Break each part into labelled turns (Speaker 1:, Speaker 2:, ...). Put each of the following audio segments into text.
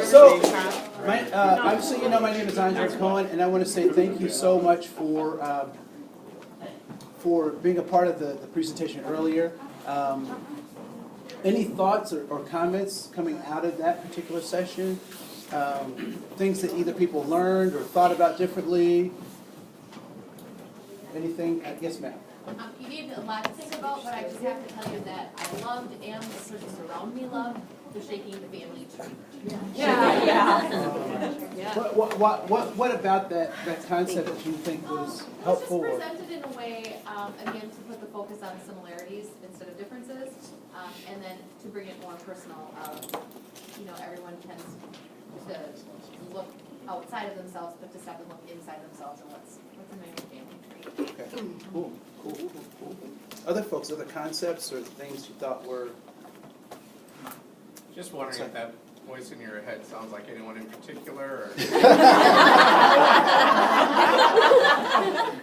Speaker 1: So, obviously, you know, my name is Koen, and I want to say thank you so much for being a part of the presentation earlier. Any thoughts or comments coming out of that particular session? Things that either people learned or thought about differently? Anything? Yes, ma'am.
Speaker 2: You gave me a lot to think about, but I just have to tell you that I loved, and the person around me loved, the shaking the family tree.
Speaker 1: What about that concept that you think was helpful?
Speaker 2: It was just presented in a way, again, to put the focus on similarities instead of differences, and then to bring it more personal. You know, everyone tends to look outside of themselves, but to step and look inside themselves and what's in my family tree.
Speaker 1: Okay, cool. Other folks, other concepts or things you thought were?
Speaker 3: Just wondering if that voice in your head sounds like anyone in particular, or?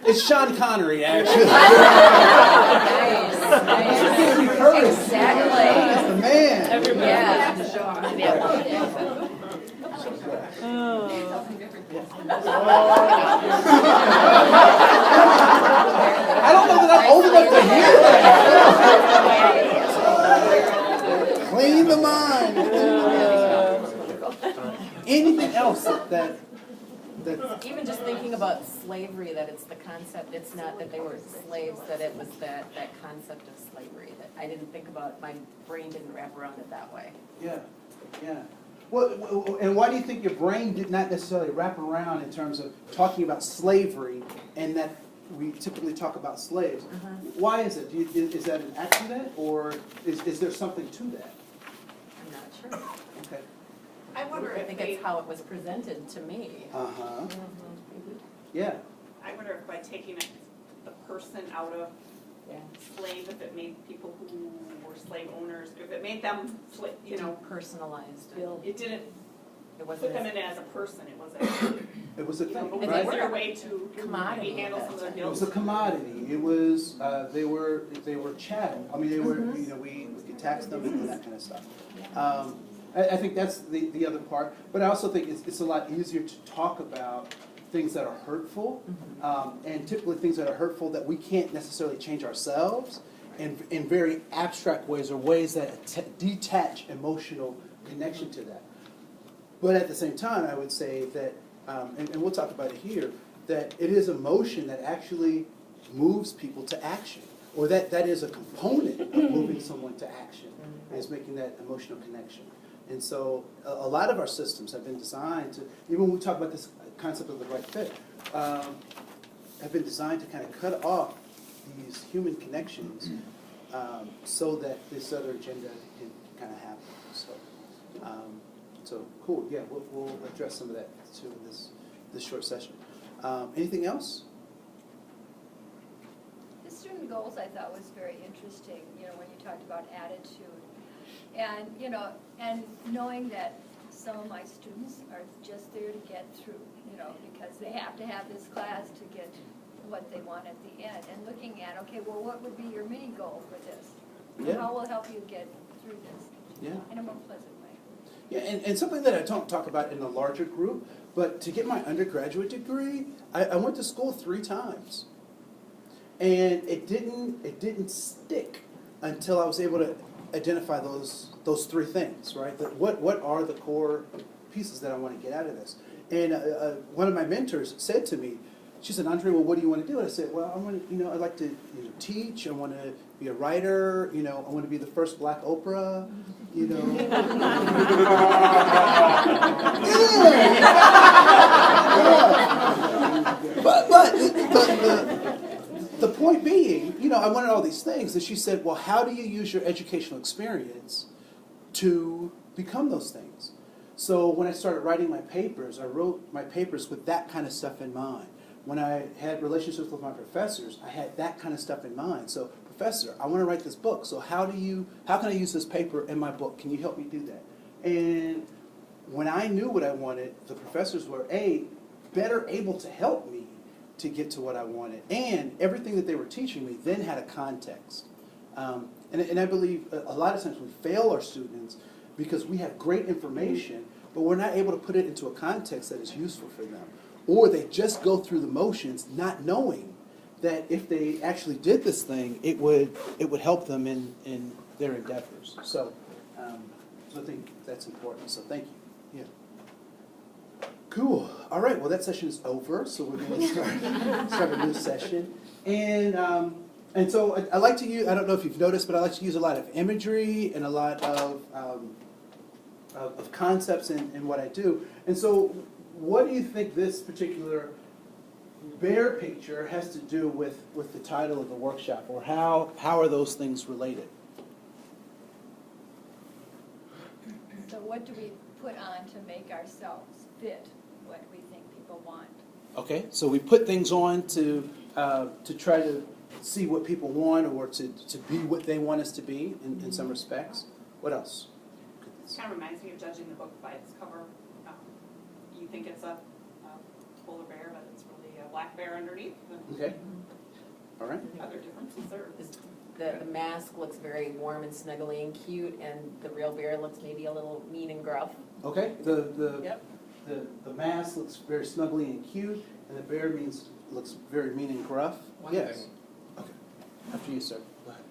Speaker 1: It's Sean Connery, actually.
Speaker 4: Nice. Exactly.
Speaker 1: That's the man. I don't know that I'm old enough to hear that. Clean the mind. Anything else that
Speaker 4: Even just thinking about slavery, that it's the concept, it's not that they were slaves, that it was that concept of slavery that I didn't think about, my brain didn't wrap around it that way.
Speaker 1: Yeah. Well, and why do you think your brain did not necessarily wrap around in terms of talking about slavery and that we typically talk about slaves? Why is it? Is that an accident, or is there something to that?
Speaker 4: I'm not sure.
Speaker 1: Okay.
Speaker 5: I wonder
Speaker 4: I
Speaker 5: if
Speaker 4: think
Speaker 5: they,
Speaker 4: it's how it was presented to me.
Speaker 1: Yeah.
Speaker 5: I wonder if by taking the person out of slave, if it made people who were slave owners, if it made them, you know,
Speaker 4: Personalized.
Speaker 5: it didn't
Speaker 4: It
Speaker 5: put
Speaker 4: wasn't
Speaker 5: them in as a person. It was a,
Speaker 1: It was a
Speaker 5: you know,
Speaker 1: thing,
Speaker 5: but
Speaker 1: right?
Speaker 5: was there a way to
Speaker 4: commodity
Speaker 5: maybe handle some of their
Speaker 1: It
Speaker 5: guilt?
Speaker 1: was a commodity. It was they were chattel. I mean, they were we could tax them and that kind of stuff. I think that's the other part. But I also think it's a lot easier to talk about things that are hurtful, and typically things that are hurtful that we can't necessarily change ourselves, and in very abstract ways or ways that detach emotional connection to that. But at the same time, I would say that, and we'll talk about it here, that it is emotion that actually moves people to action, or that is a component of moving someone to action, is making that emotional connection. And so a lot of our systems have been designed to, even when we talk about this concept of the right fit, have been designed to kind of cut off these human connections so that this other agenda can kind of happen. So cool, yeah, we'll address some of that too in this short session. Anything else?
Speaker 6: The student goals I thought was very interesting, you know, when you talked about attitude. And, you know, and knowing that some of my students are just there to get through, you know, because they have to have this class to get what they want at the end. And looking at, okay, well, what would be your mini goal for this?
Speaker 1: Yeah.
Speaker 6: How will help you get through this in a more pleasant way?
Speaker 1: Yeah, and something that I don't talk about in a larger group, but to get my undergraduate degree, I went to school 3 times. And it didn't stick until I was able to identify those 3 things, right? What are the core pieces that I want to get out of this? And one of my mentors said to me, she said, Andre, well, what do you want to do? And I said, well, I want to, I'd like to teach. I want to be a writer. I want to be the first Black Oprah. But the point being, I wanted all these things. And she said, well, how do you use your educational experience to become those things? So when I started writing my papers, I wrote my papers with that kind of stuff in mind. When I had relationships with my professors, I had that kind of stuff in mind. So, professor, I want to write this book. So how can I use this paper in my book? Can you help me do that? And when I knew what I wanted, the professors were, better able to help me to get to what I wanted. And everything that they were teaching me then had a context. And I believe a lot of times we fail our students because we have great information, but we're not able to put it into a context that is useful for them. Or they just go through the motions not knowing that if they actually did this thing, it would help them in their endeavors. So I think that's important. So thank you. Yeah. Cool. All right. Well, that session is over, so we're going to start a new session. And so I like to use, I don't know if you've noticed, but I like to use a lot of imagery and a lot of concepts in what I do. And so what do you think this particular bear picture has to do with the title of the workshop, or how are those things related?
Speaker 6: So what do we put on to make ourselves fit what we think people want?
Speaker 1: Okay, so we put things on to try to see what people want, or to be what they want us to be in some respects. What else?
Speaker 5: It kind of reminds me of judging the book by its cover. You think it's a polar bear, but it's really a black bear underneath.
Speaker 1: Okay. All right.
Speaker 5: Other differences there.
Speaker 4: The mask looks very warm and snuggly and cute, and the real bear looks maybe a little mean and gruff.
Speaker 1: Okay. The mask looks very snuggly and cute, and the bear looks very mean and gruff.
Speaker 3: One
Speaker 1: Yes.
Speaker 3: thing.
Speaker 1: Okay. After you, sir. Go ahead.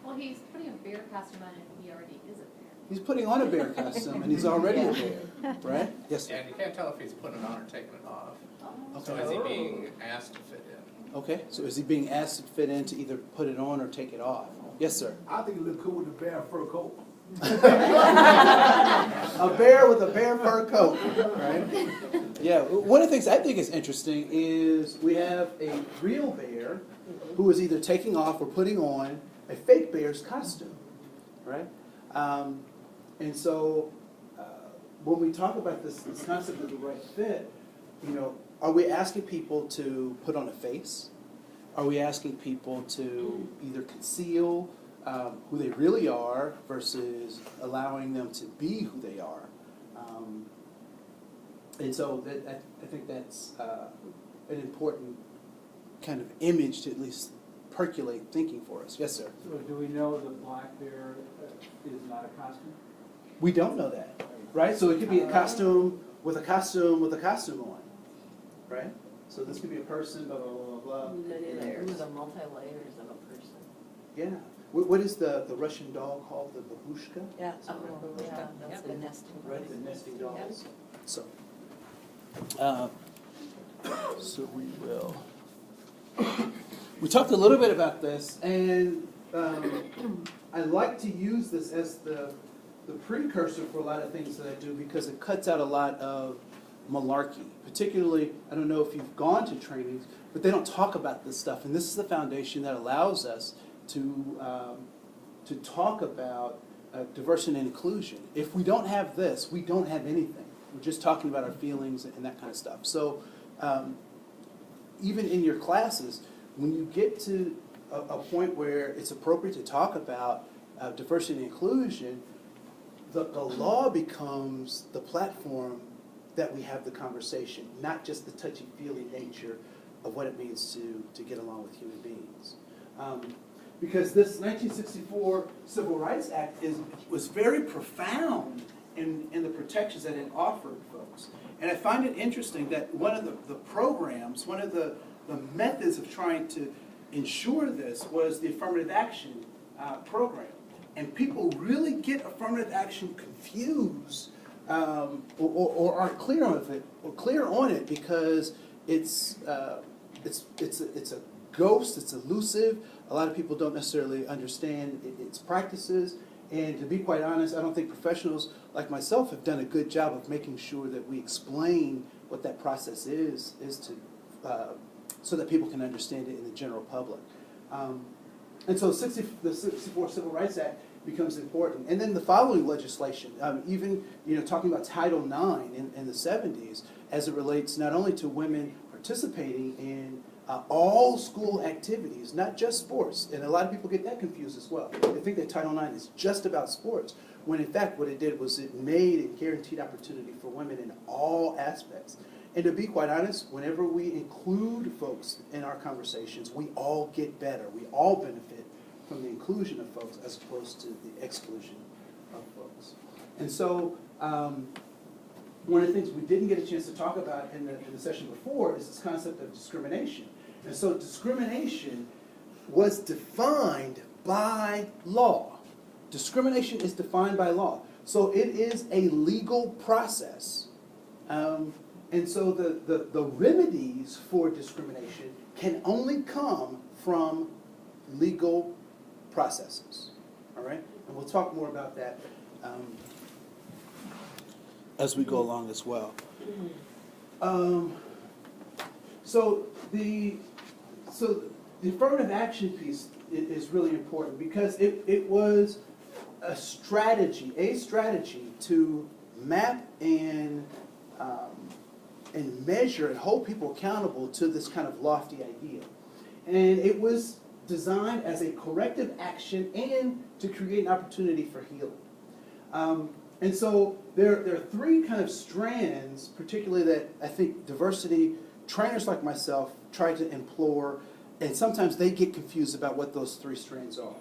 Speaker 2: Well, he's putting a bear costume on and he already is a bear.
Speaker 1: He's putting on a bear costume, and he's already a bear, right? Yes, sir.
Speaker 3: And you can't tell if he's putting it on or taking it off.
Speaker 2: Oh.
Speaker 3: So is he being asked to fit in?
Speaker 1: Okay, so is he being asked to fit in to either put it on or take it off? Yes, sir.
Speaker 7: I think it look cool with the bear fur coat.
Speaker 1: A bear with a bear fur coat, right? Yeah, one of the things I think is interesting is we have a real bear who is either taking off or putting on a fake bear's costume, right? And so when we talk about this concept of the right fit, are we asking people to put on a face? Are we asking people to either conceal who they really are versus allowing them to be who they are? And so I think that's an important kind of image to at least percolate thinking for us. Yes, sir.
Speaker 7: So do we know the black bear is not a costume?
Speaker 1: We don't know that, right? So it could be a costume with a costume on, right? So this could be a person, blah, blah, blah, blah, blah.
Speaker 4: There's the multi-layers of a person.
Speaker 1: Yeah. What is the Russian doll called? The babushka?
Speaker 4: Yeah, that's the nesting.
Speaker 1: Right, the nesting dolls. So we will. We talked a little bit about this, and I like to use this as the precursor for a lot of things that I do because it cuts out a lot of malarkey. Particularly, I don't know if you've gone to trainings, but they don't talk about this stuff, and this is the foundation that allows us to talk about diversity and inclusion. If we don't have this, we don't have anything. We're just talking about our feelings and that kind of stuff. So even in your classes, when you get to a point where it's appropriate to talk about diversity and inclusion, the law becomes the platform that we have the conversation, not just the touchy-feely nature of what it means to get along with human beings. Because this 1964 Civil Rights Act was very profound in the protections that it offered folks. And I find it interesting that one of the programs, one of the methods of trying to ensure this was the affirmative action program. And people really get affirmative action confused or aren't clear on it because it's a ghost, it's elusive. A lot of people don't necessarily understand its practices. And to be quite honest, I don't think professionals like myself have done a good job of making sure that we explain what that process is to so that people can understand it in the general public. And so the 64 Civil Rights Act becomes important. And then the following legislation, even talking about Title IX in the 70s, as it relates not only to women participating in all school activities, not just sports. And a lot of people get that confused as well. They think that Title IX is just about sports, when in fact what it did was it made a guaranteed opportunity for women in all aspects. And to be quite honest, whenever we include folks in our conversations, we all get better. We all benefit from the inclusion of folks as opposed to the exclusion folks. And so one of the things we didn't get a chance to talk about in the session before is this concept of discrimination. And so discrimination was defined by law. Discrimination is defined by law. So it is a legal process. And so the remedies for discrimination can only come from legal processes. All right? And we'll talk more about that as we go along as well. So the affirmative action piece is really important because it was a strategy to map and measure and hold people accountable to this kind of lofty idea. And it was designed as a corrective action and to create an opportunity for healing. And so there are three kind of strands, particularly that I think diversity trainers like myself try to implore, and sometimes they get confused about what those three strands are.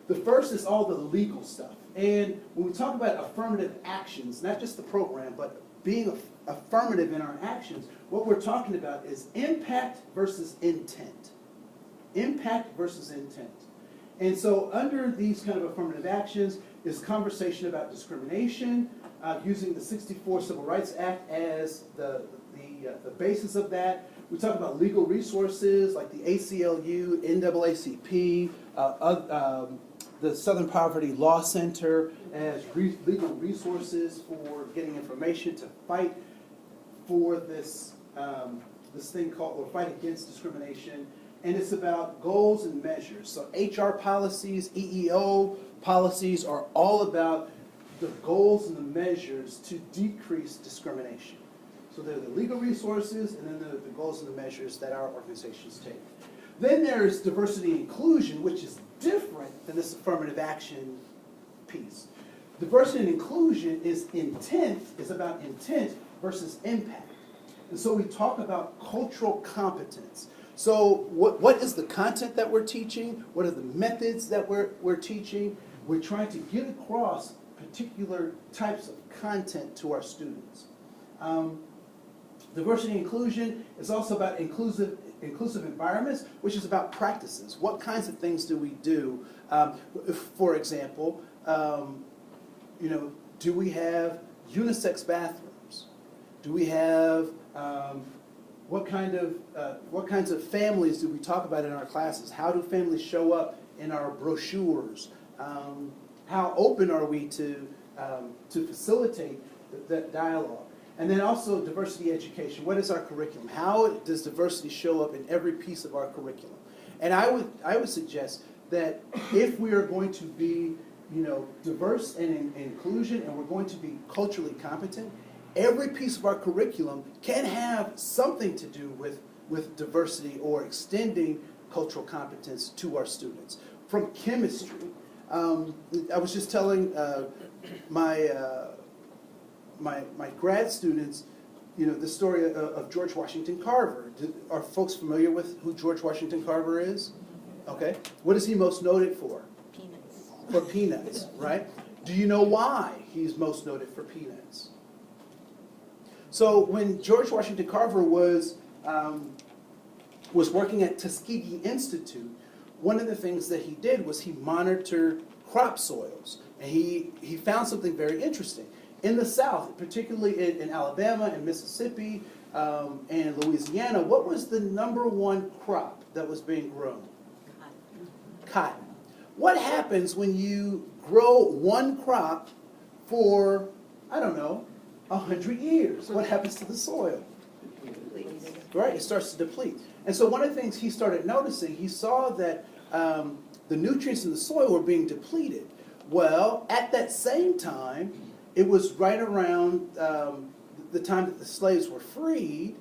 Speaker 1: The first is all the legal stuff. And when we talk about affirmative actions, not just the program, but being affirmative in our actions, what we're talking about is impact versus intent. Impact versus intent. And so under these kind of affirmative actions is conversation about discrimination, using the '64 Civil Rights Act as the basis of that. We talk about legal resources like the ACLU, NAACP, the Southern Poverty Law Center as legal resources for getting information to fight for this thing called, or fight against discrimination. And it's about goals and measures. So HR policies, EEO policies are all about the goals and the measures to decrease discrimination. So they're the legal resources, and then the goals and the measures that our organizations take. Then there's diversity and inclusion, which is different than this affirmative action piece. Diversity and inclusion is about intent versus impact. And so we talk about cultural competence. So what is the content that we're teaching? What are the methods that we're teaching? We're trying to get across particular types of content to our students. Diversity and inclusion is also about inclusive environments, which is about practices. What kinds of things do we do? For example, do we have unisex bathrooms? Do we have what kinds of families do we talk about in our classes? How do families show up in our brochures? How open are we to facilitate that dialogue? And then also diversity education. What is our curriculum? How does diversity show up in every piece of our curriculum? And I would suggest that if we are going to be, diverse and inclusion, and we're going to be culturally competent, every piece of our curriculum can have something to do with diversity or extending cultural competence to our students. From chemistry, I was just telling my grad students, the story of George Washington Carver. Are folks familiar with who George Washington Carver is? Okay. What is he most noted for?
Speaker 4: Peanuts.
Speaker 1: For peanuts, right? Do you know why he's most noted for peanuts? So when George Washington Carver was working at Tuskegee Institute, one of the things that he did was he monitored crop soils. And he found something very interesting. In the South, particularly in Alabama and Mississippi and Louisiana, what was the #1 crop that was being grown? Cotton. What happens when you grow one crop for, 100 years? What happens to the soil? Right, it starts to deplete. And so one of the things he started noticing, he saw that the nutrients in the soil were being depleted. Well, at that same time, it was right around the time that the slaves were freed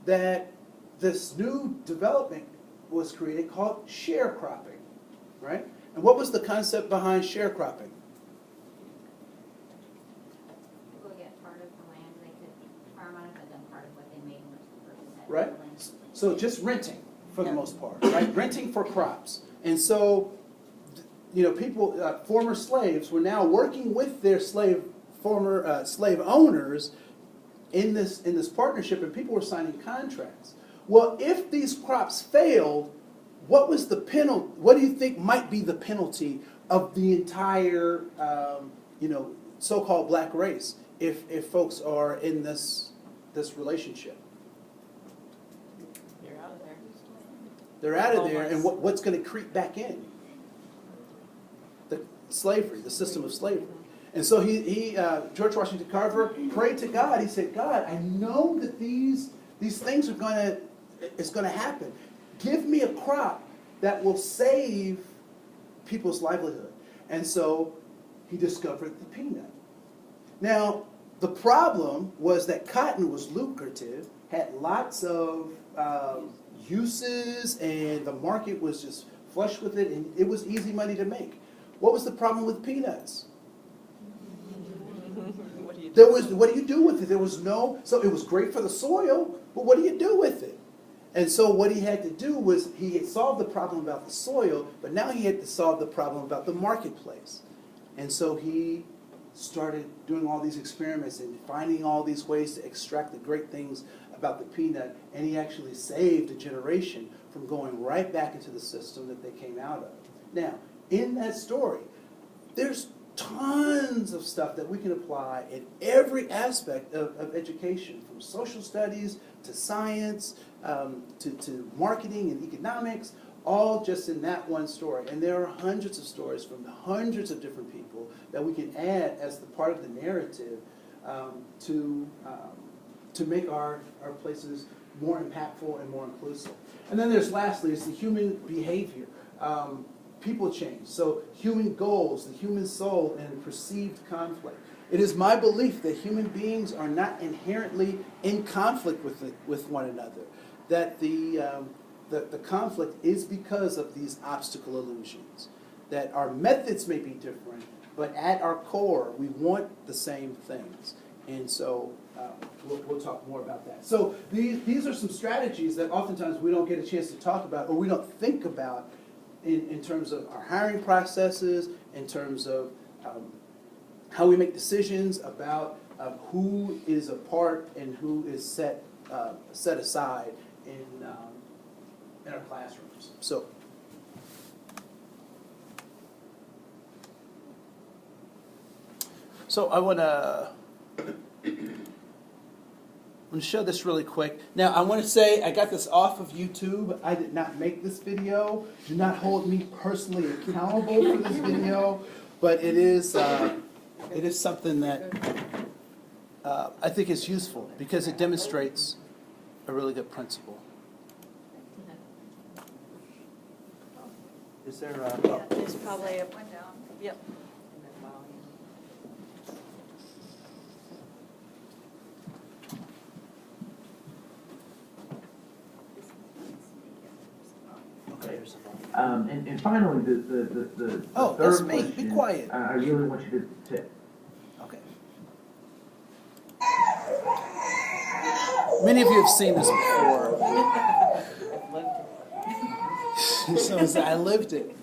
Speaker 1: that this new development was created called sharecropping, right? And what was the concept behind sharecropping?
Speaker 8: People get part of the land, they could farm on it, but then part of what they made was the person that
Speaker 1: Right?
Speaker 8: had the land.
Speaker 1: So just renting for the most part, right? Renting for crops. And so people, former slaves, were now working with their former slave owners in this partnership, and people were signing contracts. Well, if these crops failed, what was the penalty? What do you think might be the penalty of the entire, so-called black race if folks are in this relationship?
Speaker 4: You're out of there.
Speaker 1: They're out of there, and what's going to creep back in? The slavery, the system of slavery. And so George Washington Carver prayed to God. He said, God, I know that these things it's going to happen. Give me a crop that will save people's livelihood. And so he discovered the peanut. Now, the problem was that cotton was lucrative, had lots of uses, and the market was just flush with it, and it was easy money to make. What was the problem with peanuts? What do you do with it? So it was great for the soil, but what do you do with it? And so what he had to do was, he had solved the problem about the soil, but now he had to solve the problem about the marketplace. And so he started doing all these experiments and finding all these ways to extract the great things about the peanut, and he actually saved a generation from going right back into the system that they came out of. Now, in that story, there's tons of stuff that we can apply in every aspect of education, from social studies to science to marketing and economics, all just in that one story. And there are hundreds of stories from hundreds of different people that we can add as the part of the narrative to make our places more impactful and more inclusive. And then there's lastly, is the human behavior. People change. So human goals, the human soul, and perceived conflict. It is my belief that human beings are not inherently in conflict with one another. That the conflict is because of these obstacle illusions. That our methods may be different, but at our core, we want the same things. And so we'll talk more about that. So these are some strategies that oftentimes we don't get a chance to talk about, or we don't think about in terms of our hiring processes, in terms of how we make decisions about who is a part and who is set aside in our classrooms. So I want to show this really quick. Now, I want to say I got this off of YouTube. I did not make this video. Do not hold me personally accountable for this video, but it is something that I think is useful because it demonstrates a really good principle. Is there a...
Speaker 6: There's probably a one down. Yep.
Speaker 9: And finally, the
Speaker 1: oh,
Speaker 9: third
Speaker 1: that's me.
Speaker 9: question,
Speaker 1: Be quiet.
Speaker 9: I really want you to
Speaker 1: Okay. Many of you have seen this before. So I lived it.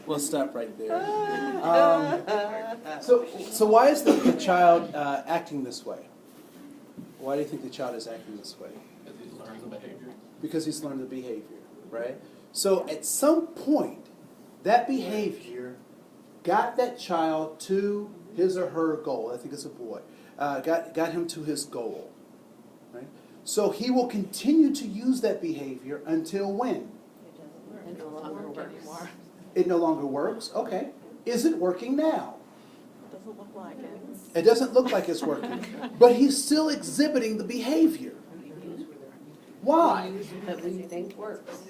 Speaker 1: We'll stop right there. So why is the child acting this way? Why do you think the child is acting this way?
Speaker 3: Because he's learned the behavior.
Speaker 1: Because he's learned the behavior, right? So at some point, that behavior got that child to his or her goal. I think it's a boy. Got him to his goal. Right? So he will continue to use that behavior until when?
Speaker 4: It no longer works anymore.
Speaker 1: It no longer works? Okay. Is it working now?
Speaker 4: Doesn't look like it.
Speaker 1: It doesn't look like it's working. But he's still exhibiting the behavior. Why?
Speaker 4: That we think works.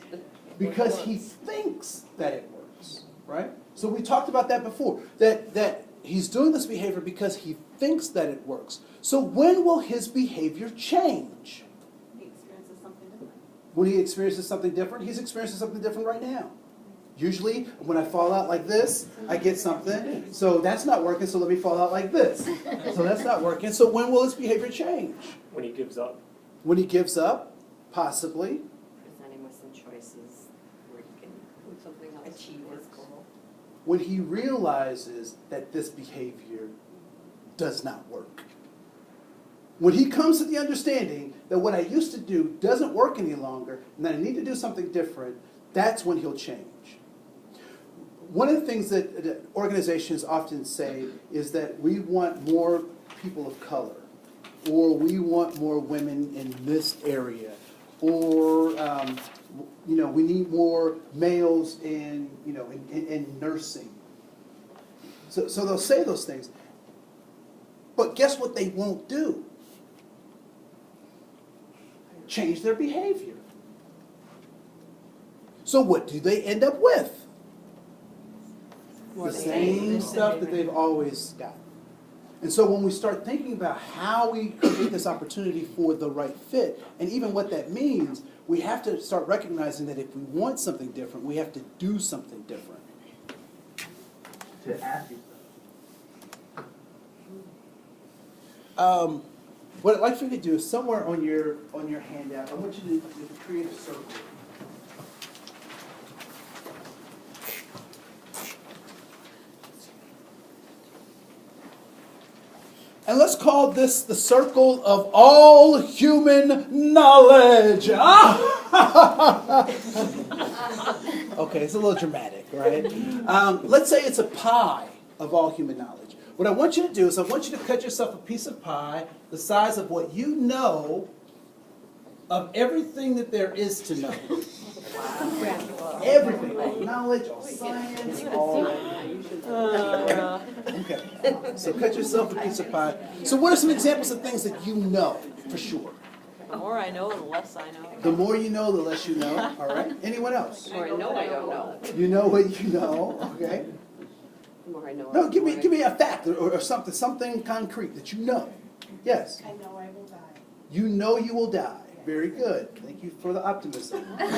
Speaker 1: Because he thinks that it works, right? So we talked about that before, that he's doing this behavior because he thinks that it works. So when will his behavior change?
Speaker 5: He experiences something different.
Speaker 1: When he experiences something different, he's experiencing something different right now. Usually, when I fall out like this, I get something. So that's not working, so let me fall out like this. So that's not working. So when will his behavior change?
Speaker 10: When he gives up.
Speaker 1: When he gives up? Possibly.
Speaker 4: Present him with some choices where he can achieve his goal.
Speaker 1: When he realizes that this behavior does not work. When he comes to the understanding that what I used to do doesn't work any longer, and that I need to do something different, that's when he'll change. One of the things that organizations often say is that we want more people of color, or we want more women in this area, or we need more males in nursing. So they'll say those things. But guess what they won't do? Change their behavior. So what do they end up with? The same stuff that they've always got. And so when we start thinking about how we create this opportunity for the right fit, and even what that means, we have to start recognizing that if we want something different, we have to do something different.
Speaker 9: To ask yourself.
Speaker 1: What I'd like for you to do is somewhere on your handout, I want you to create a circle. And let's call this the circle of all human knowledge. Okay, it's a little dramatic, right? Let's say it's a pie of all human knowledge. What I want you to do is I want you to cut yourself a piece of pie the size of what you know of everything that there is to know. Everything, all knowledge, all science, all... Okay, so cut yourself a piece of pie. So what are some examples of things that you know for sure?
Speaker 11: The more I know, the less I know.
Speaker 1: The more you know, the less you know. All right. Anyone else?
Speaker 4: The more I know, I don't know.
Speaker 1: You know what you know. Okay.
Speaker 4: The more I know.
Speaker 1: No, give me a fact or something concrete that you know. Yes.
Speaker 5: I know I will die.
Speaker 1: You know you will die. Very good. Thank you for the optimism. Yes,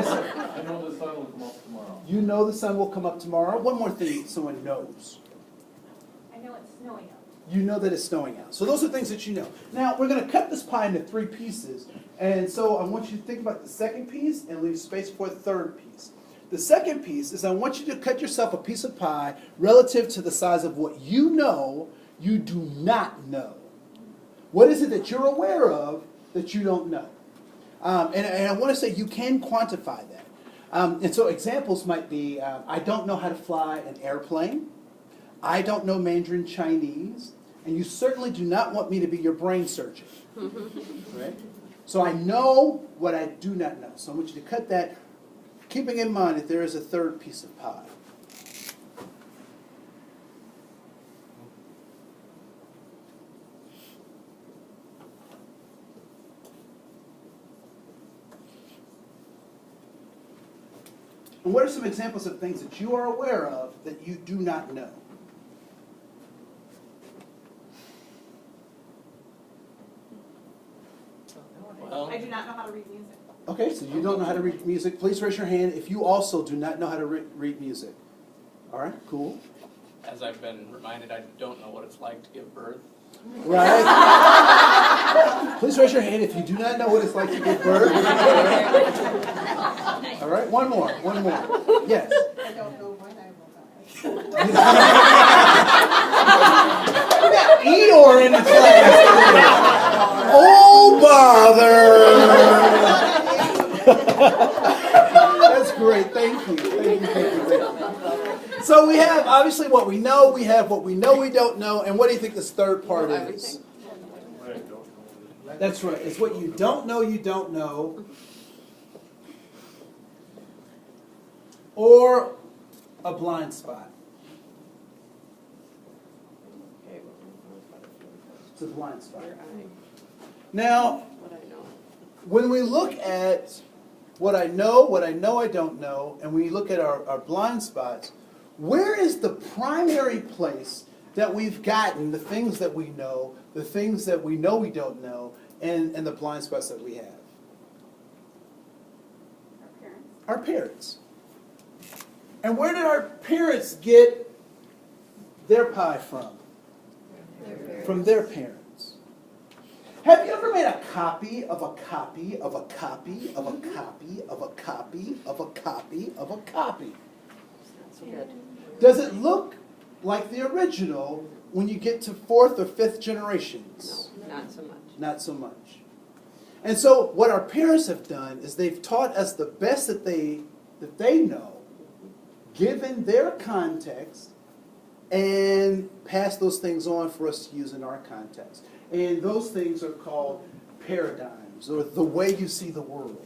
Speaker 1: sir.
Speaker 7: I know the sun will come up tomorrow.
Speaker 1: You know the sun will come up tomorrow. One more thing someone knows.
Speaker 8: I know it's snowing out.
Speaker 1: You know that it's snowing out. So those are things that you know. Now, we're going to cut this pie into 3 pieces. And so I want you to think about the second piece and leave space for the third piece. The second piece is I want you to cut yourself a piece of pie relative to the size of what you know you do not know. What is it that you're aware of that you don't know? And I want to say you can quantify that. And so examples might be, I don't know how to fly an airplane. I don't know Mandarin Chinese. And you certainly do not want me to be your brain surgeon. Right? So I know what I do not know. So I want you to cut that, keeping in mind that there is a third piece of pie. And what are some examples of things that you are aware of that you do not know?
Speaker 5: I do not know how to read music.
Speaker 1: Okay, so you don't know how to read music. Please raise your hand if you also do not know how to read music. All right, cool.
Speaker 3: As I've been reminded, I don't know what it's like to give birth.
Speaker 1: Right? Please raise your hand if you do not know what it's like to give birth. All right, one more. Yes.
Speaker 8: I don't know when I will die.
Speaker 1: We got Edor in the class. Oh, bother. That's great, thank you. Thank you. So we have obviously what we know, we have what we know we don't know, and what do you think this third part is?
Speaker 4: Everything.
Speaker 1: That's right, it's what you don't know, or a blind spot. It's a blind spot. Now, when we look at what I know I don't know, and we look at our blind spots, where is the primary place that we've gotten the things that we know, the things that we know we don't know, and the blind spots that we have? Our parents. And where did our parents get their pie from? From their parents. Have you ever made a copy of a copy of a copy of a copy of a copy of a copy of a copy?
Speaker 4: So good.
Speaker 1: Does it look like the original when you get to 4th or 5th generations?
Speaker 4: No, not so much.
Speaker 1: Not so much. And so what our parents have done is they've taught us the best that they know, given their context, and passed those things on for us to use in our context. And those things are called paradigms, or the way you see the world.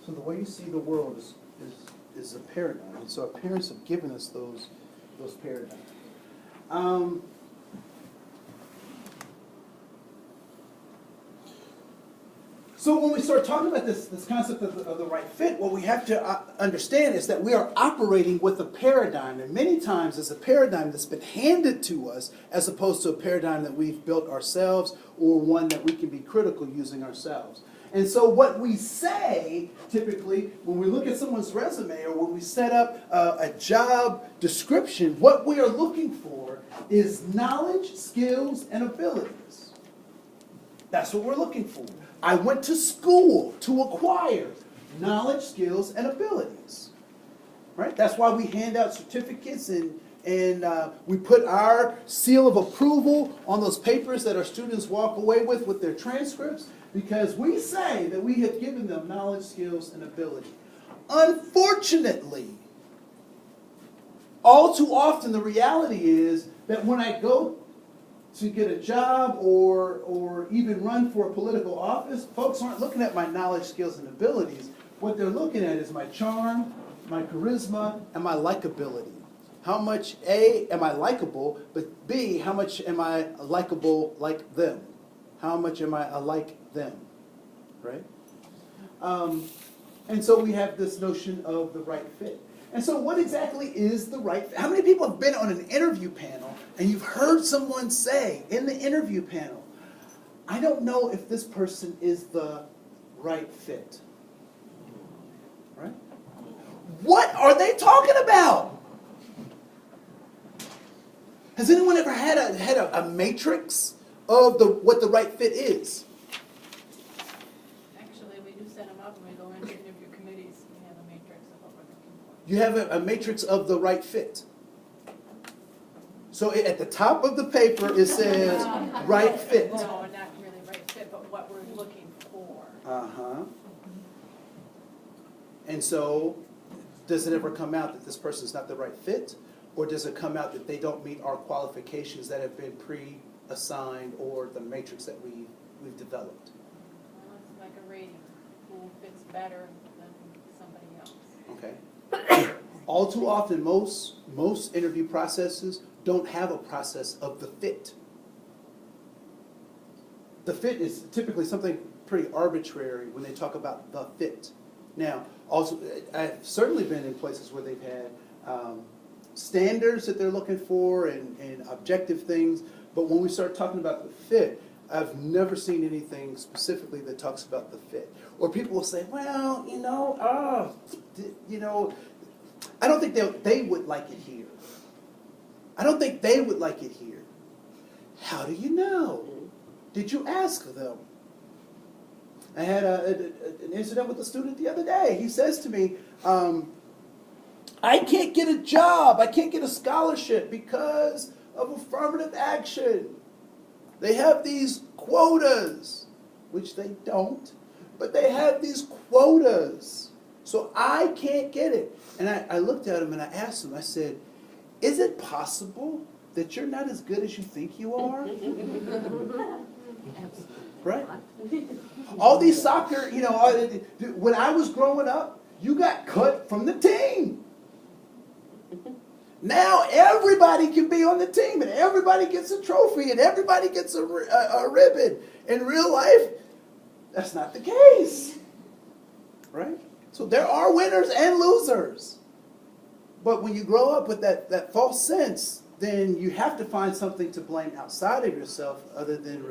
Speaker 1: So the way you see the world is a paradigm. And so our parents have given us those paradigms. So when we start talking about this concept of the right fit, what we have to understand is that we are operating with a paradigm. And many times it's a paradigm that's been handed to us as opposed to a paradigm that we've built ourselves or one that we can be critical using ourselves. And so what we say, typically, when we look at someone's resume or when we set up a job description, what we are looking for is knowledge, skills, and abilities. That's what we're looking for. I went to school to acquire knowledge, skills, and abilities. Right? That's why we hand out certificates and we put our seal of approval on those papers that our students walk away with their transcripts, because we say that we have given them knowledge, skills, and ability. Unfortunately, all too often the reality is that when I go to get a job or even run for a political office, folks aren't looking at my knowledge, skills, and abilities. What they're looking at is my charm, my charisma, and my likability. How much, A, am I likable, but B, how much am I likable like them? How much am I alike them, right? And so we have this notion of the right fit. And so what exactly is the right fit? How many people have been on an interview panel and you've heard someone say in the interview panel, I don't know if this person is the right fit, right? What are they talking about? Has anyone ever had a matrix of what the right fit is?
Speaker 10: Actually, we do set them up when we go into interview committees. We have a matrix of what we're looking for.
Speaker 1: You have a matrix of the right fit. So at the top of the paper it says right fit.
Speaker 10: No, not really right fit, but what we're looking for.
Speaker 1: Uh-huh. And so does it ever come out that this person is not the right fit? Or does it come out that they don't meet our qualifications that have been pre-assigned or the matrix that we've developed?
Speaker 10: Well, it's like a rating. Who fits better than somebody else?
Speaker 1: Okay. All too often, most interview processes don't have a process of the fit. The fit is typically something pretty arbitrary when they talk about the fit. Now, also, I've certainly been in places where they've had standards that they're looking for and objective things, but when we start talking about the fit, I've never seen anything specifically that talks about the fit. Or people will say, well, I don't think they would like it here. I don't think they would like it here. How do you know? Did you ask them? I had an incident with a student the other day. He says to me, I can't get a job, I can't get a scholarship because of affirmative action. They have these quotas, which they don't, but they have these quotas. So I can't get it. And I looked at him and I asked him, I said, is it possible that you're not as good as you think you are? Right? All these soccer, when I was growing up, you got cut from the team. Now everybody can be on the team and everybody gets a trophy and everybody gets a ribbon. In real life, that's not the case. Right? So there are winners and losers. But when you grow up with that false sense, then you have to find something to blame outside of yourself other than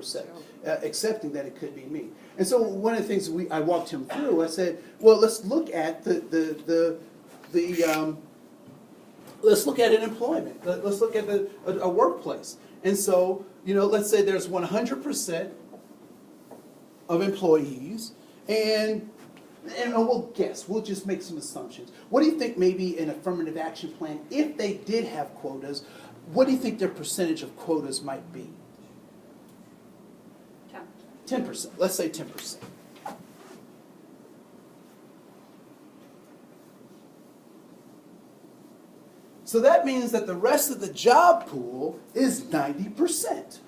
Speaker 1: accepting that it could be me. And so one of the things I walked him through, I said, well, let's look at let's look at an employment. Let's look at a workplace. And so, let's say there's 100% of employees, and we'll guess. We'll just make some assumptions. What do you think maybe an affirmative action plan, if they did have quotas, what do you think their percentage of quotas might be? 10%. Let's say 10%. So that means that the rest of the job pool is 90%.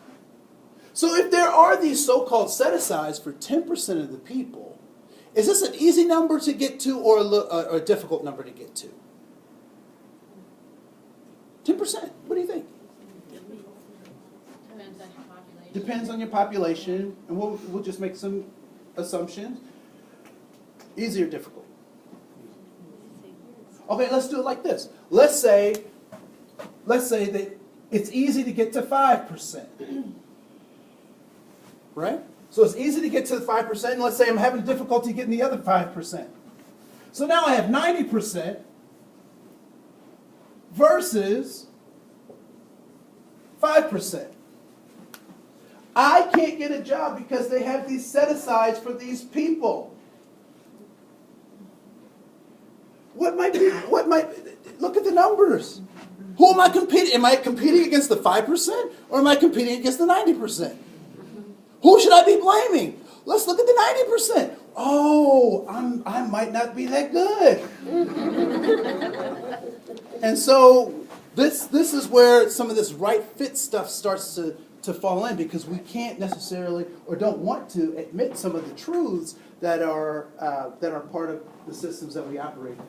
Speaker 1: So if there are these so-called set-asides for 10% of the people, is this an easy number to get to or a difficult number to get to? 10%. What do you think?
Speaker 10: Depends on your population.
Speaker 1: Depends on your population, and we'll just make some assumptions. Easy or difficult? Okay, let's do it like this. Let's say that it's easy to get to 5%. Right? So it's easy to get to the 5%, and let's say I'm having difficulty getting the other 5%. So now I have 90% versus 5%. I can't get a job because they have these set-asides for these people. Look at the numbers. Who am I competing? Am I competing against the 5% or am I competing against the 90%? Who should I be blaming? Let's look at the 90%. Oh, I might not be that good. And so this is where some of this right fit stuff starts to fall in, because we can't necessarily or don't want to admit some of the truths that are part of the systems that we operate in.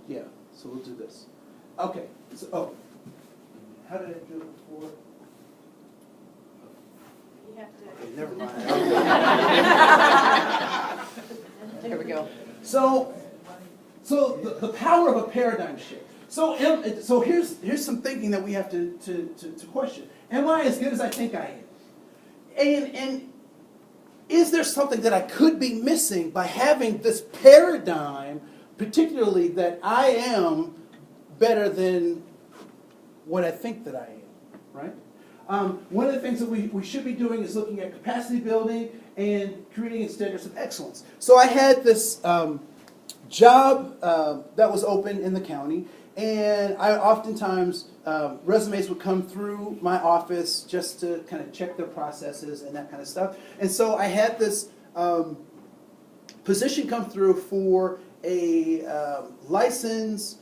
Speaker 1: Yeah, so we'll do this. Okay, so, how did I do it before?
Speaker 10: You have to.
Speaker 1: Okay, never mind.
Speaker 4: Here we go.
Speaker 1: So the power of a paradigm shift. So here's some thinking that we have to question. Am I as good as I think I am? And is there something that I could be missing by having this paradigm, particularly that I am better than what I think that I am, right? One of the things that we should be doing is looking at capacity building and creating standards of excellence. So I had this job that was open in the county, and I oftentimes, resumes would come through my office just to kind of check their processes and that kind of stuff. And so I had this position come through for a licensed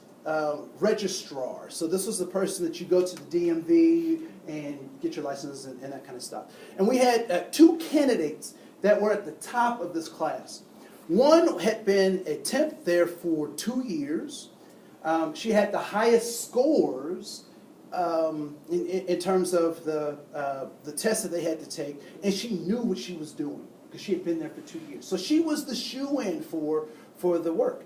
Speaker 1: registrar. So this was the person that you go to the DMV and get your license and that kind of stuff. And we had two candidates that were at the top of this class. One had been a temp there for 2 years. She had the highest scores in terms of the tests that they had to take, and she knew what she was doing because she had been there for 2 years. So she was the shoo-in for the work.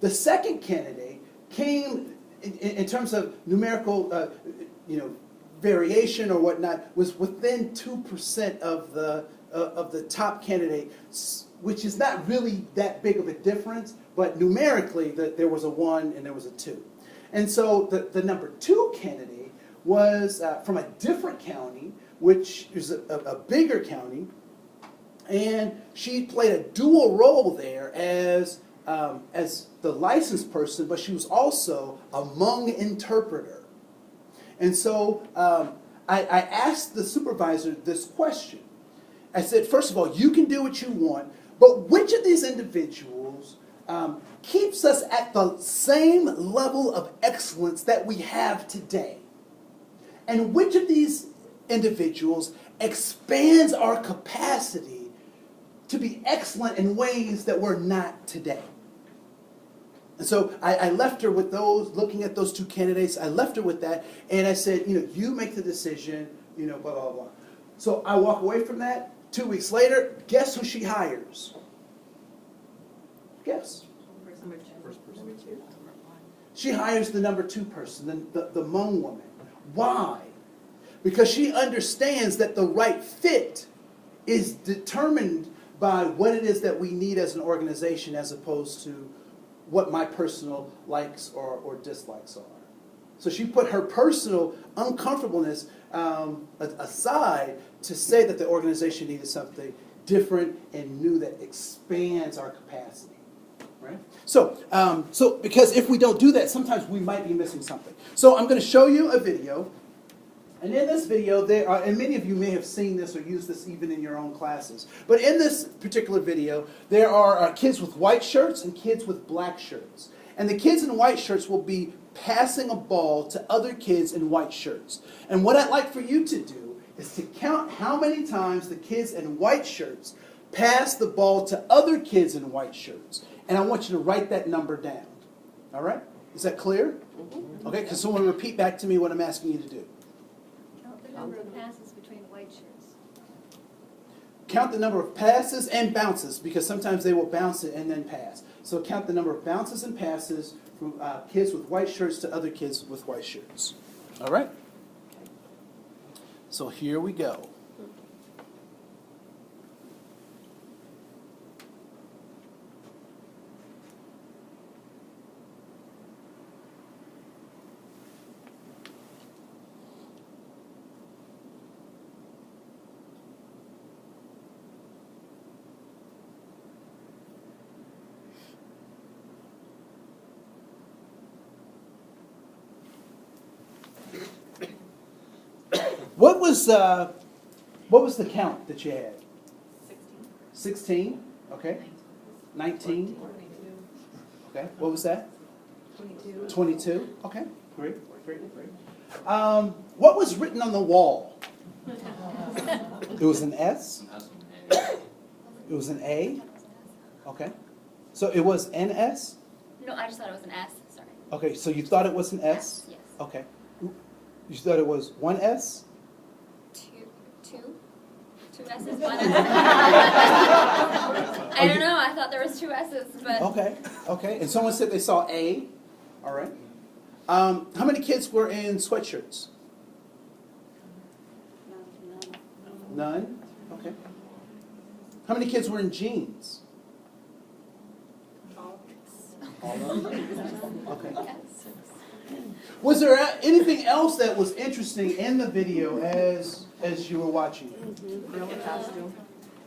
Speaker 1: The second candidate came in terms of numerical, variation or whatnot, was within 2% of the top candidate, which is not really that big of a difference, but numerically there was a 1 and there was a 2. And so the number 2 candidate was from a different county, which is a bigger county, and she played a dual role there as the licensed person, but she was also a Hmong interpreter. And so I asked the supervisor this question. I said, first of all, you can do what you want, but which of these individuals keeps us at the same level of excellence that we have today? And which of these individuals expands our capacity to be excellent in ways that we're not today? And so I left her with those, looking at those two candidates, I left her with that, and I said, you make the decision, blah, blah, blah. So I walk away from that. 2 weeks later, guess who she hires? Guess. She hires the number 2 person, the Hmong woman. Why? Because she understands that the right fit is determined by what it is that we need as an organization as opposed to what my personal likes or dislikes are. So she put her personal uncomfortableness aside to say that the organization needed something different and new that expands our capacity. Right? So because if we don't do that, sometimes we might be missing something. So I'm going to show you a video. And in this video, and many of you may have seen this or used this even in your own classes, but in this particular video, there are kids with white shirts and kids with black shirts. And the kids in white shirts will be passing a ball to other kids in white shirts. And what I'd like for you to do is to count how many times the kids in white shirts pass the ball to other kids in white shirts. And I want you to write that number down. All right? Is that clear? Okay, because someone repeat back to me what I'm asking you to do.
Speaker 6: Count the number of passes between white shirts.
Speaker 1: Count the number of passes and bounces, because sometimes they will bounce it and then pass. So count the number of bounces and passes from kids with white shirts to other kids with white shirts. All right? So here we go. What was the count that you had? 16. Okay. 19. Okay. What was that? 22. Okay. Great. What was written on the wall? It was an S. It was an A. Okay. So it was NS?
Speaker 12: No, I just thought it was an S. Sorry.
Speaker 1: Okay. So you thought it was an S?
Speaker 12: Yes.
Speaker 1: Okay. You thought it was one S?
Speaker 12: Two S's, one S. I don't know. I thought there was 2 S's, but
Speaker 1: Okay. And someone said they saw A. All right. How many kids were in sweatshirts? None. Okay. How many kids were in jeans? All of them. Okay. Was there anything else that was interesting in the video as you were watching it?
Speaker 11: Gorilla costume.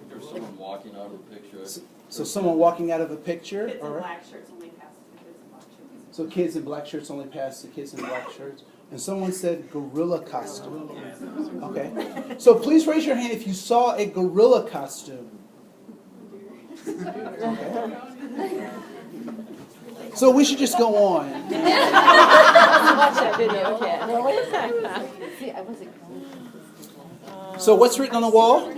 Speaker 13: There was someone walking out of a picture.
Speaker 1: So someone walking out of a picture?
Speaker 5: Kids in
Speaker 1: All right.
Speaker 5: black shirts only pass the kids in black shirts.
Speaker 1: So kids in black shirts only pass the kids in black shirts. And someone said gorilla costume. Okay. So please raise your hand if you saw a gorilla costume. Okay. So we should just go on.
Speaker 11: Watch that video, Kat.
Speaker 1: So what's written on the wall?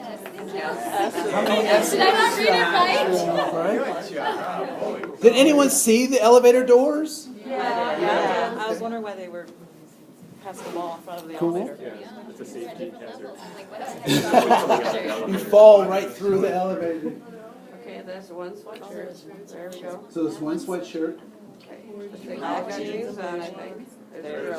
Speaker 12: did I not read it right?
Speaker 1: Right. Did anyone see the elevator doors?
Speaker 11: Yeah. I was wondering why they were passing the ball in front of the elevator.
Speaker 7: It's a safety hazard.
Speaker 1: You fall right through the elevator.
Speaker 11: Okay, there's one sweatshirt. There we go.
Speaker 1: So there's one sweatshirt.
Speaker 11: Okay. Black jeans on, I think. There we go.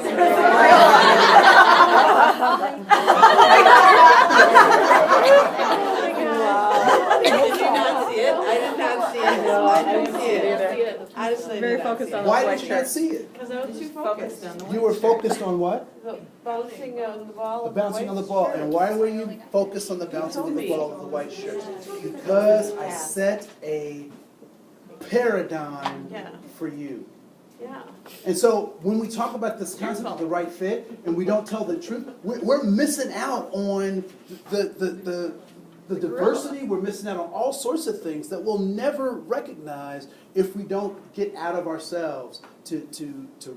Speaker 11: Did you not see it? I did not see it. No, I didn't see it
Speaker 10: You'll see
Speaker 11: either.
Speaker 10: it.
Speaker 11: I just very focused on the
Speaker 1: Why
Speaker 11: white
Speaker 1: did you not
Speaker 11: shirt.
Speaker 1: see it?
Speaker 11: Because I was too focused on the white
Speaker 1: You were
Speaker 11: shirt.
Speaker 1: focused on what?
Speaker 11: The bouncing on the ball
Speaker 1: The
Speaker 11: of the
Speaker 1: bouncing on the
Speaker 11: white
Speaker 1: ball.
Speaker 11: shirt.
Speaker 1: And why were you focused on the bouncing of the ball of the white shirt? Because I set a paradigm
Speaker 11: Yeah.
Speaker 1: for you.
Speaker 11: Yeah.
Speaker 1: And so when we talk about this concept of the right fit and we don't tell the truth, we're missing out on the diversity, we're missing out on all sorts of things that we'll never recognize if we don't get out of ourselves to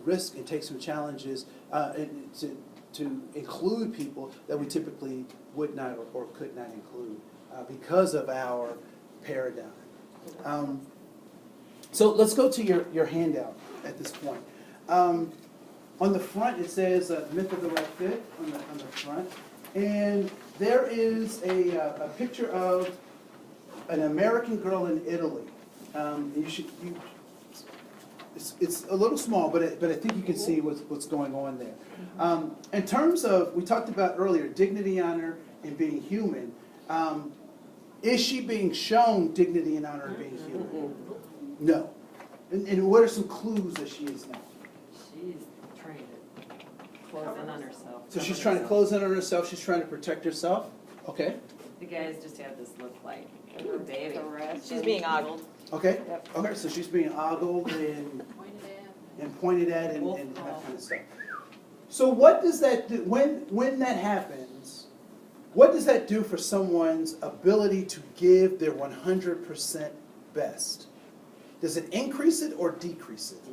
Speaker 1: risk and take some challenges and to include people that we typically would not or could not include because of our paradigm. So let's go to your handout at this point. On the front, it says Myth of the Right Fit on the front. And there is a picture of an American girl in Italy. It's a little small, but I think you can see what's going on there. In terms of, we talked about earlier, dignity, honor, and being human. Is she being shown dignity and honor and being human? No. And what are some clues that she is now?
Speaker 4: She's trying to close in on herself.
Speaker 1: So she's trying to close in on herself, she's trying to protect herself? Okay.
Speaker 4: The guys just have this look like a baby.
Speaker 11: She's being ogled.
Speaker 1: Okay. Okay, so she's being ogled and pointed at and that kind of stuff. So what does that do, when that happens, what does that do for someone's ability to give their 100% best? Does it increase it or decrease it?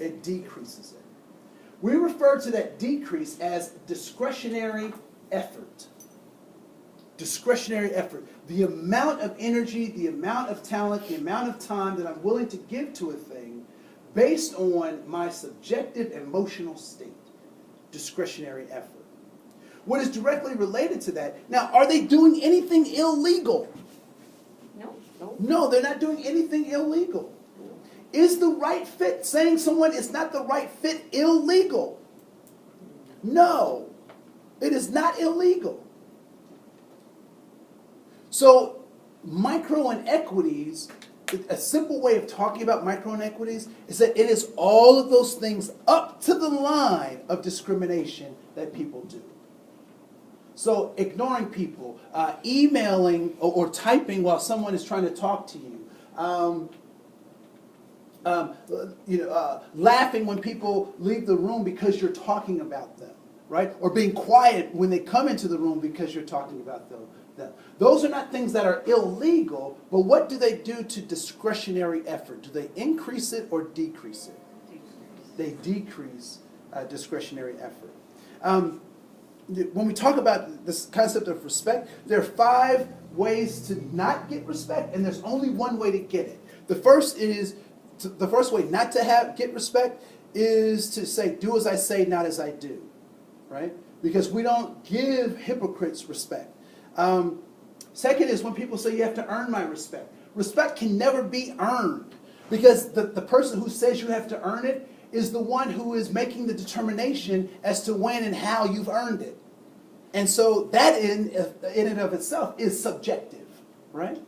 Speaker 1: It decreases it. We refer to that decrease as discretionary effort. Discretionary effort. The amount of energy, the amount of talent, the amount of time that I'm willing to give to a thing based on my subjective emotional state. Discretionary effort. What is directly related to that? Now, are they doing anything illegal? No, they're not doing anything illegal. Is the right fit saying someone is not the right fit illegal? No, it is not illegal. So micro inequities, a simple way of talking about micro inequities is that it is all of those things up to the line of discrimination that people do. So ignoring people, emailing or typing while someone is trying to talk to you, laughing when people leave the room because you're talking about them, right? Or being quiet when they come into the room because you're talking about them. Those are not things that are illegal, but what do they do to discretionary effort? Do they increase it or decrease it? They decrease discretionary effort. When we talk about this concept of respect, there are 5 ways to not get respect, and there's only one way to get it. The first way not to get respect is to say, do as I say, not as I do, right? Because we don't give hypocrites respect. Second is when people say you have to earn my respect. Respect can never be earned because the person who says you have to earn it is the one who is making the determination as to when and how you've earned it. And so that in and of itself is subjective, right?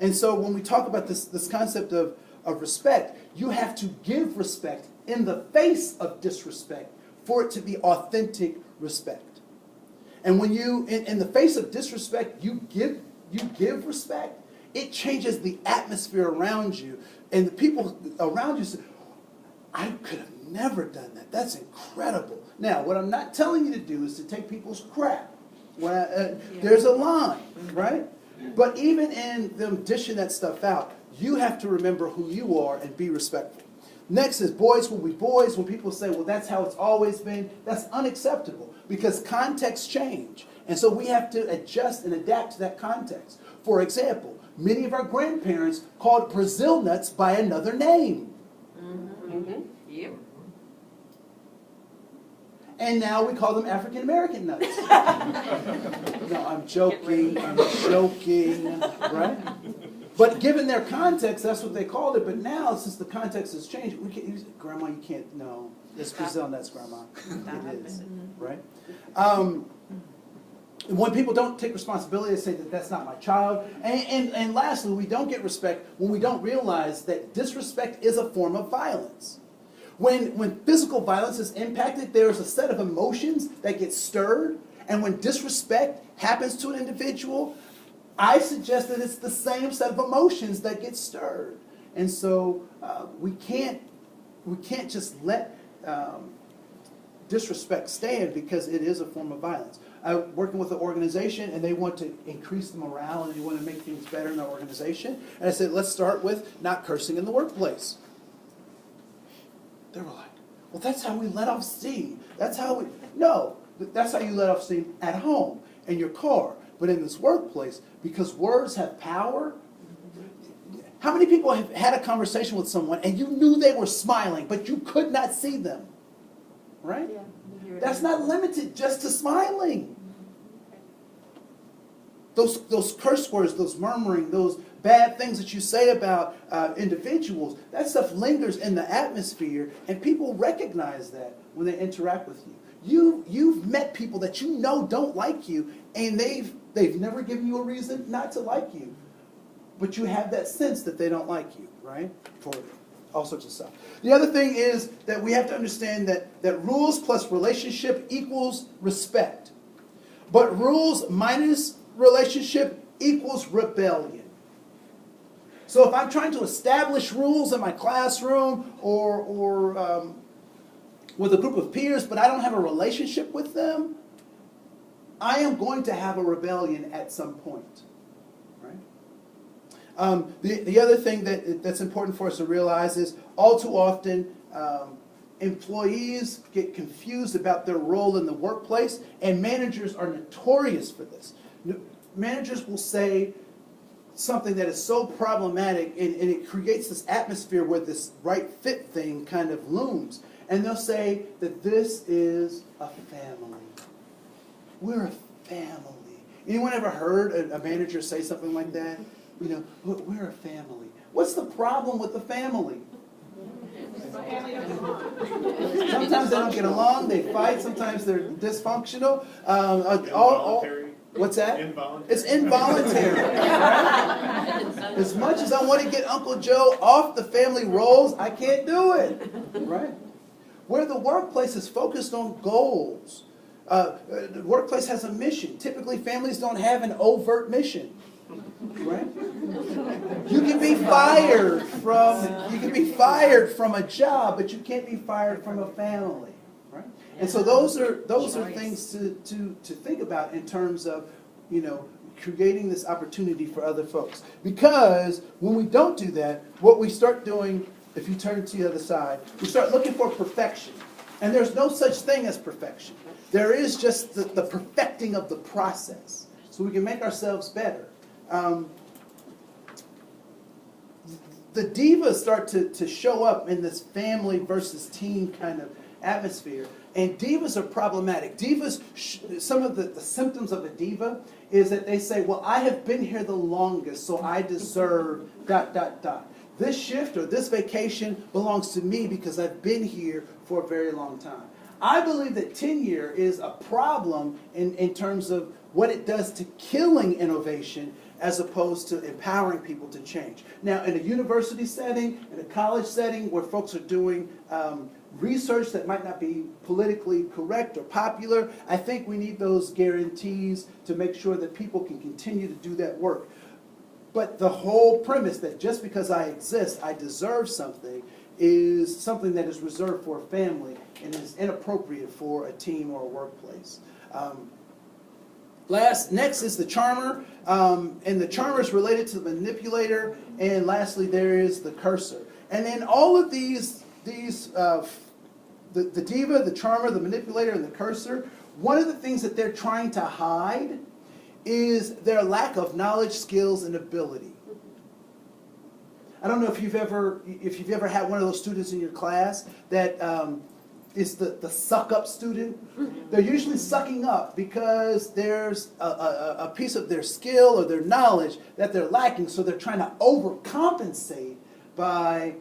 Speaker 1: And so when we talk about this concept of respect, you have to give respect in the face of disrespect for it to be authentic respect. And when you, in the face of disrespect, you give respect, it changes the atmosphere around you. And the people around you say, I could have never done that. That's incredible. Now, what I'm not telling you to do is to take people's crap. There's a line, right? But even in them dishing that stuff out, you have to remember who you are and be respectful. Next is boys will be boys. When people say, well, that's how it's always been, that's unacceptable because contexts change. And so we have to adjust and adapt to that context. For example, many of our grandparents called Brazil nuts by another name.
Speaker 4: Yep.
Speaker 1: And now we call them African American nuts. No, I'm joking, right? But given their context, that's what they called it. But now, since the context has changed, we can't use it. Grandma, you can't, no. It's Brazil nuts, Grandma. It is, right? when people don't take responsibility, they say that that's not my child. And lastly, we don't get respect when we don't realize that disrespect is a form of violence. When physical violence is impacted, there's a set of emotions that get stirred. And when disrespect happens to an individual, I suggest that it's the same set of emotions that get stirred. And so we can't just let disrespect stand because it is a form of violence. I'm working with an organization and they want to increase the morale and they want to make things better in their organization. And I said, let's start with not cursing in the workplace. They were like, well, that's how we let off steam. That's how we, no, that's how you let off steam at home, in your car. But in this workplace, because words have power, how many people have had a conversation with someone and you knew they were smiling, but you could not see them? Right?
Speaker 4: Yeah.
Speaker 1: That's not limited just to smiling. Those curse words, those murmuring, those bad things that you say about individuals, that stuff lingers in the atmosphere, and people recognize that when they interact with you. You've met people that you know don't like you, and they've never given you a reason not to like you. But you have that sense that they don't like you, right? For all sorts of stuff. The other thing is that we have to understand that rules plus relationship equals respect. But rules minus relationship equals rebellion. So if I'm trying to establish rules in my classroom or with a group of peers, but I don't have a relationship with them, I am going to have a rebellion at some point. The other thing that's important for us to realize is all too often employees get confused about their role in the workplace, and managers are notorious for this. Managers will say something that is so problematic, and it creates this atmosphere where this right fit thing kind of looms. And they'll say that this is a family. We're a family. Anyone ever heard a manager say something like that? You know, we're a family. What's the problem with the family? Sometimes they don't get along, they fight, sometimes they're dysfunctional. What's that?
Speaker 14: Involuntary.
Speaker 1: It's involuntary. Right? As much as I want to get Uncle Joe off the family rolls, I can't do it. Right? Where the workplace is focused on goals. The workplace has a mission. Typically, families don't have an overt mission. Right? You can be fired from a job, but you can't be fired from a family. Right? And so those are things to think about in terms of, you know, creating this opportunity for other folks. Because when we don't do that, what we start doing, if you turn to the other side, we start looking for perfection. And there's no such thing as perfection. There is just the perfecting of the process. So we can make ourselves better. The divas start to show up in this family versus team kind of atmosphere. And divas are problematic. Divas, some of the symptoms of a diva is that they say, well, I have been here the longest, so I deserve ... This shift or this vacation belongs to me because I've been here for a very long time. I believe that tenure is a problem in terms of what it does to killing innovation as opposed to empowering people to change. Now, in a university setting, in a college setting where folks are doing research that might not be politically correct or popular, I think we need those guarantees to make sure that people can continue to do that work. But the whole premise that just because I exist, I deserve something is something that is reserved for a family and is inappropriate for a team or a workplace. Next is the charmer, and the charmer is related to the manipulator, and lastly there is the cursor. And then all of these the diva, the charmer, the manipulator, and the cursor, one of the things that they're trying to hide is their lack of knowledge, skills, and ability. I don't know if you've ever had one of those students in your class that is the suck-up student. They're usually sucking up because there's a piece of their skill or their knowledge that they're lacking, so they're trying to overcompensate by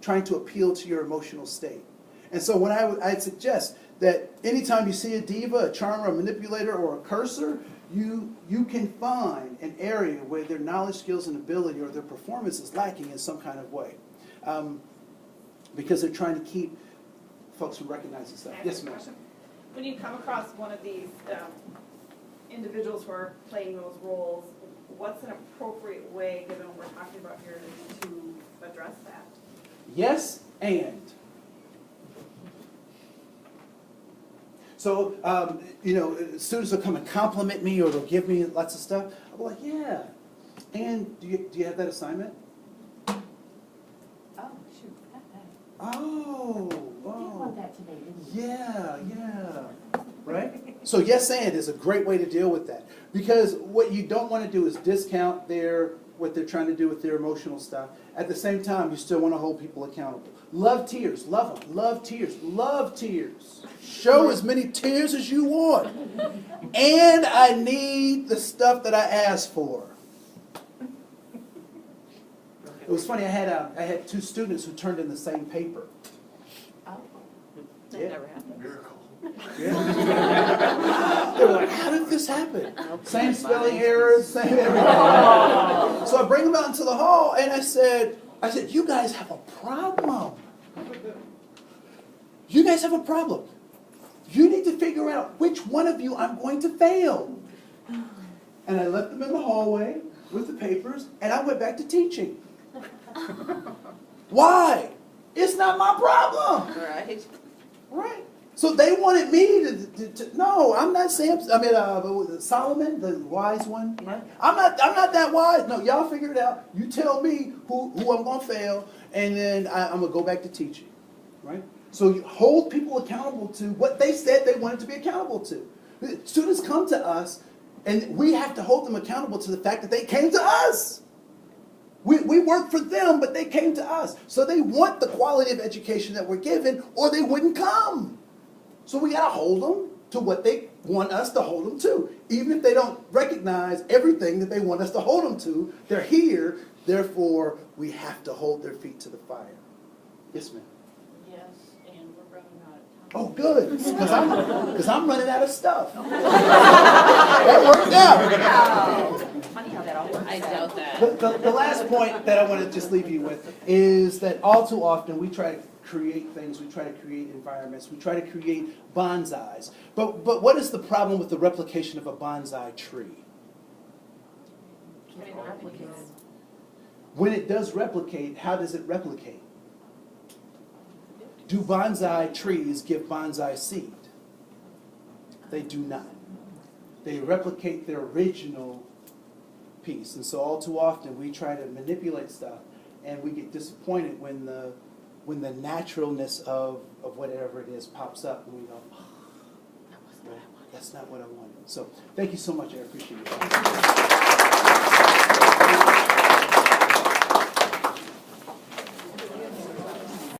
Speaker 1: trying to appeal to your emotional state. And so when I'd suggest that anytime you see a diva, a charmer, a manipulator, or a cursor, you can find an area where their knowledge, skills, and ability or their performance is lacking in some kind of way. Because they're trying to keep folks from recognizing stuff. Yes, ma'am.
Speaker 5: When you come across one of these individuals who are playing those roles, what's an appropriate way, given what we're talking about here, to address that?
Speaker 1: Yes, and. So, students will come and compliment me or they'll give me lots of stuff. I'll be like, yeah. And do you have that assignment?
Speaker 4: Oh, shoot, got that.
Speaker 1: Oh,
Speaker 4: You did want that today, didn't you?
Speaker 1: yeah. Right? So yes and is a great way to deal with that. Because what you don't want to do is discount what they're trying to do with their emotional stuff. At the same time, you still want to hold people accountable. Love tears, love them, love tears, love tears. Show as many tears as you want. And I need the stuff that I asked for. It was funny, I had 2 students who turned in the same paper.
Speaker 4: Oh.
Speaker 11: That never happened.
Speaker 9: Miracle.
Speaker 1: Yeah. They were like, how did this happen? Same spelling errors, same everything. So I bring them out into the hall and I said, you guys have a problem. You guys have a problem. You need to figure out which one of you I'm going to fail. And I left them in the hallway with the papers and I went back to teaching. Why? It's not my problem.
Speaker 4: Right.
Speaker 1: Right. So they wanted me to no, I'm not Samson. I mean, Solomon, the wise one. Right? I'm not that wise. No, y'all figure it out. You tell me who I'm going to fail, and then I'm going to go back to teaching. Right? So you hold people accountable to what they said they wanted to be accountable to. Students come to us, and we have to hold them accountable to the fact that they came to us. We work for them, but they came to us. So they want the quality of education that we're given, or they wouldn't come. So we got to hold them to what they want us to hold them to. Even if they don't recognize everything that they want us to hold them to, they're here. Therefore, we have to hold their feet to the fire. Yes, ma'am.
Speaker 10: Yes, and we're running out of time.
Speaker 1: Oh, good. Because I'm running out of stuff. That worked out.
Speaker 4: Funny how that all works.
Speaker 10: I doubt that.
Speaker 1: The last point that I want to just leave you with is that all too often we try to create things, we try to create environments, we try to create bonsais. But what is the problem with the replication of a bonsai tree?
Speaker 4: It replicates.
Speaker 1: When it does replicate, how does it replicate? Do bonsai trees give bonsai seed? They do not. They replicate their original piece. And so all too often we try to manipulate stuff and we get disappointed when the naturalness of whatever it is pops up and we go, oh, that's not what I wanted. So thank you so much. I appreciate it.